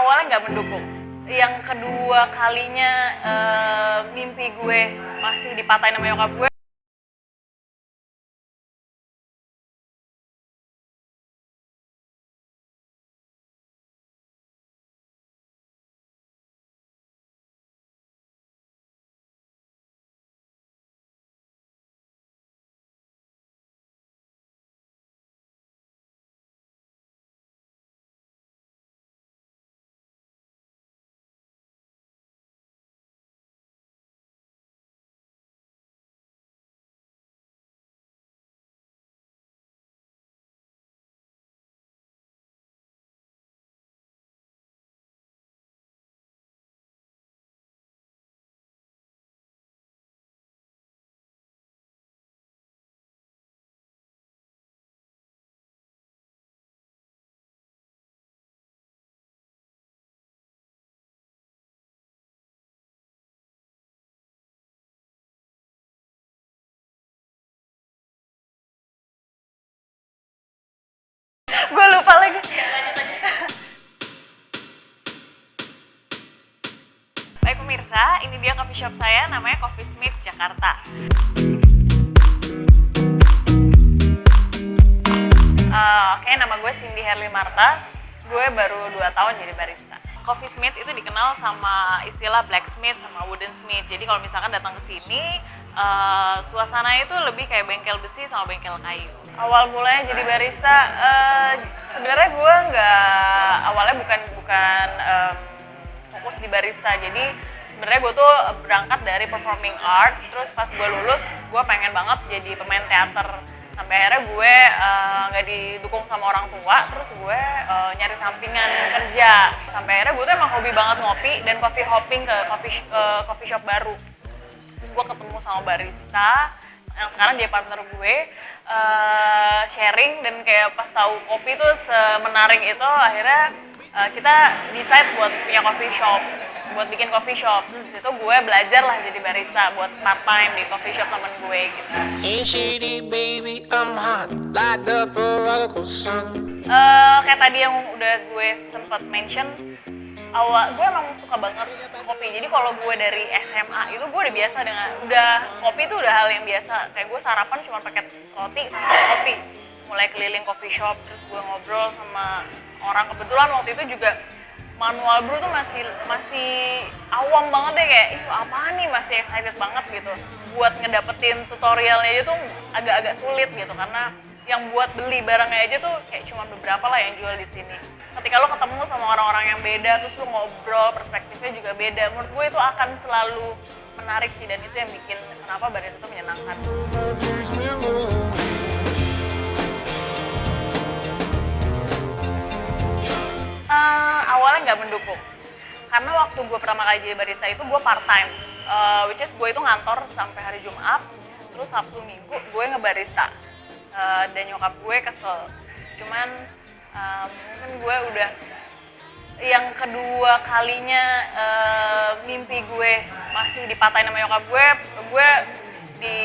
awalnya nggak mendukung. Yang kedua kalinya mimpi gue masih dipatahin sama nyokap gue. Gue lupa lagi. Baik pemirsa, ini dia coffee shop saya, namanya Coffee Smith Jakarta. Oke, nama gue Cindy Herly Marta. Gue baru 2 tahun jadi barista. Coffee Smith itu dikenal sama istilah blacksmith sama wooden smith. Jadi kalau misalkan datang ke sini, suasana itu lebih kayak bengkel besi sama bengkel kayu. Awal mulanya jadi barista, sebenarnya gue awalnya bukan fokus di barista. Jadi sebenarnya gue tuh berangkat dari performing art. Terus pas gue lulus, gue pengen banget jadi pemain teater. Sampai akhirnya gue nggak didukung sama orang tua, terus gue nyari sampingan kerja. Sampai akhirnya gue tuh emang hobi banget ngopi dan coffee hopping ke coffee shop baru. Terus gue ketemu sama barista yang sekarang dia partner gue, sharing, dan kayak pas tahu kopi tuh semenarik itu, akhirnya kita decide buat punya coffee shop, buat bikin coffee shop. Terus disitu gue belajar lah jadi barista buat part time di coffee shop temen gue gitu. Kayak tadi yang udah gue sempet mention, awal gue emang suka banget kopi. Jadi kalau gue dari SMA itu gue udah biasa kopi itu udah hal yang biasa. Kayak gue sarapan cuma pakai roti sama kopi. Mulai keliling coffee shop, terus gue ngobrol sama orang. Kebetulan waktu itu juga manual brew tuh masih awam banget deh, kayak ih apaan nih, masih excited banget gitu. Buat ngedapetin tutorialnya aja tuh agak-agak sulit gitu, karena yang buat beli barangnya aja tuh kayak cuma beberapa lah yang jual di sini. Ketika lo ketemu sama orang-orang yang beda, terus lo ngobrol, perspektifnya juga beda, menurut gue itu akan selalu menarik sih, dan itu yang bikin kenapa barista itu menyenangkan. Awalnya nggak mendukung, karena waktu gue pertama kali jadi barista itu gue part time, which is gue itu ngantor sampai hari Jumat, terus Sabtu Minggu gue ngebarista. Dan nyokap gue kesel, cuman mungkin gue udah yang kedua kalinya mimpi gue masih dipatahin sama nyokap gue di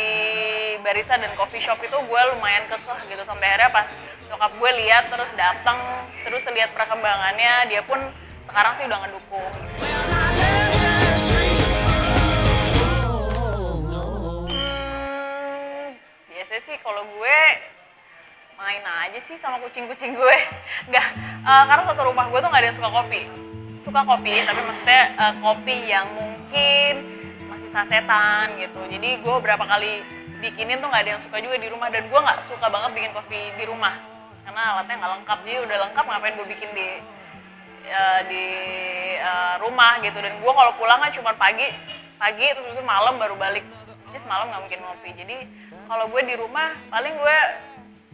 barista dan coffee shop itu gue lumayan kekeh gitu, sampai akhirnya pas nyokap gue lihat terus datang, terus lihat perkembangannya, dia pun sekarang sih udah ngedukung. Biasanya sih kalau gue main aja sih sama kucing-kucing gue. Nggak, karena satu rumah gue tuh nggak ada yang suka kopi. Suka kopi, tapi maksudnya kopi yang mungkin masih sasetan gitu. Jadi gue berapa kali bikinin tuh nggak ada yang suka juga di rumah, dan gue nggak suka banget bikin kopi di rumah karena alatnya nggak lengkap. Jadi udah lengkap ngapain gue bikin di rumah gitu. Dan gue kalau pulang kan cuma pagi terus besok malam baru balik. Just malam nggak mungkin ngopi. Jadi kalau gue di rumah paling gue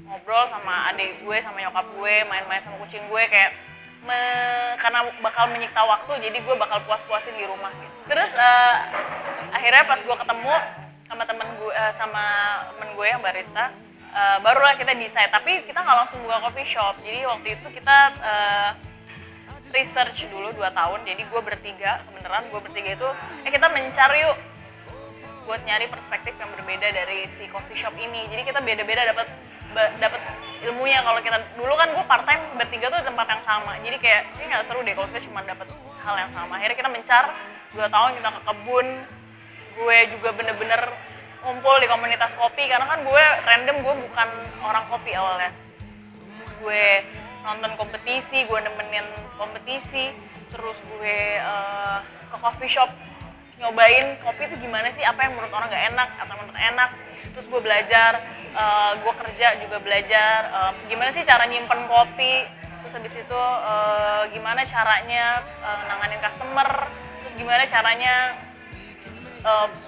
ngobrol sama adik gue, sama nyokap gue, main-main sama kucing gue, kayak karena bakal menyikta waktu, jadi gue bakal puas-puasin di rumah gitu. Terus akhirnya pas gue ketemu sama temen gue yang barista, barulah kita decide. Tapi kita nggak langsung buka coffee shop. Jadi waktu itu kita research dulu 2 tahun. Jadi gue bertiga itu kita mencari yuk buat nyari perspektif yang berbeda dari si coffee shop ini. Jadi kita beda-beda dapat dapat ilmunya. Kalau kita dulu kan gue part time bertiga tuh di tempat yang sama, jadi kayak ini nggak seru deh kalau kita cuma dapat hal yang sama. Akhirnya kita mencar 2 tahun kita ke kebun, gue juga bener-bener ngumpul di komunitas kopi karena kan gue random, gue bukan orang kopi awalnya. Terus gue nonton kompetisi, gue nemenin kompetisi, terus gue ke coffee shop nyobain kopi itu gimana sih, apa yang menurut orang nggak enak atau menurut enak. Terus gue belajar, gue kerja juga belajar gimana sih cara nyimpen kopi, terus habis itu gimana caranya nanganin customer, terus gimana caranya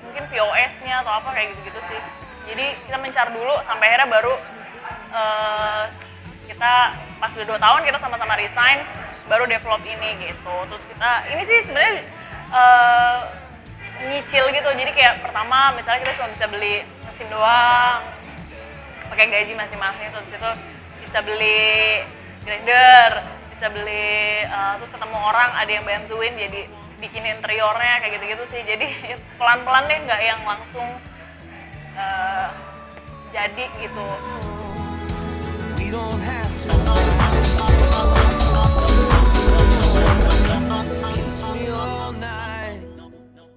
mungkin POS-nya atau apa kayak gitu-gitu sih. Jadi kita mencar dulu sampai akhirnya baru kita pas udah 2 tahun kita sama-sama resign, baru develop ini gitu. Terus kita ini sih sebenarnya nyicil gitu, jadi kayak pertama misalnya kita cuma bisa beli mesin doang pakai gaji masing-masing, terus itu bisa beli grinder, bisa beli terus ketemu orang ada yang bantuin jadi bikin interiornya kayak gitu-gitu sih. Jadi pelan-pelan deh, nggak yang langsung jadi gitu. We don't have to